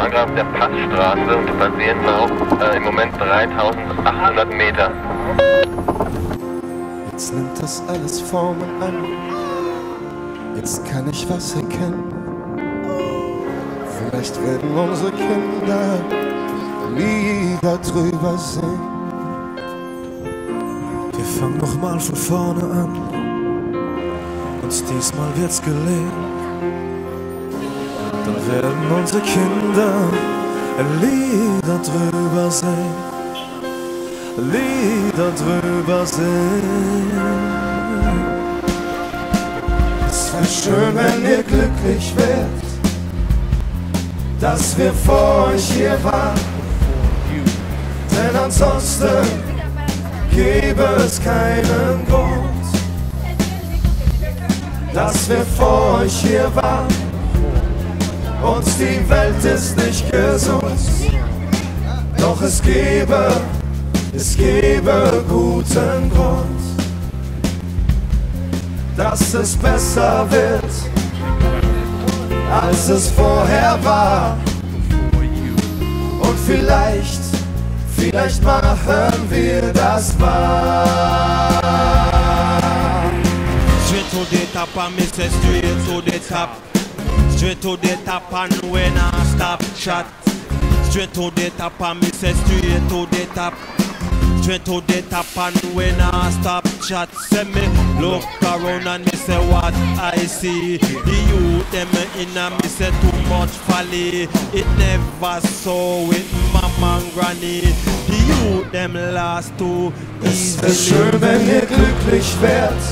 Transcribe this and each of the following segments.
Frankreich auf der Passstraße und basieren auf im Moment 3800 Meter. Jetzt nimmt das alles Formen an, jetzt kann ich was erkennen. Vielleicht werden unsere Kinder nie darüber sehen. Wir fangen nochmal von vorne an, uns diesmal wird's gelingen. Dann werden unsere Kinder Lieder drüber singen. Lieder drüber singen. Es wäre schön, wenn ihr glücklich wärt, dass wir vor euch hier waren, denn ansonsten gäbe es keinen Grund, dass wir vor euch hier waren. Uns die Welt ist nicht gesund, doch es gäbe guten Grund, dass es besser wird, als es vorher war. Und vielleicht machen wir das wahr. Straight to the top and me say straight to the top. Straight to the top and when I stop shot. Straight to the top and me say straight to the top. Straight to the top and when I stop chat. Say me look around and me say what I see. The youth them in a me say too much folly. It never so with mama and granny. The youth them last too Es wäre schön, wenn ihr glücklich wärt,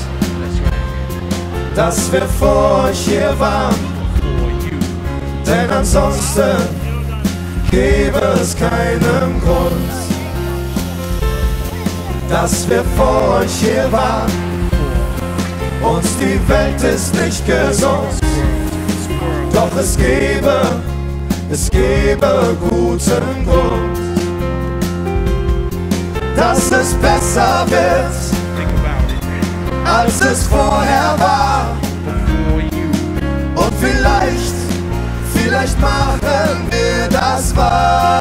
dass wir vor euch hier waren, denn ansonsten gäbe es keinen Grund, dass wir vor euch hier waren. Uns die Welt ist nicht gesund, doch es gäbe guten Grund, dass es besser wird, als es vorher war. Und vielleicht machen wir das wahr.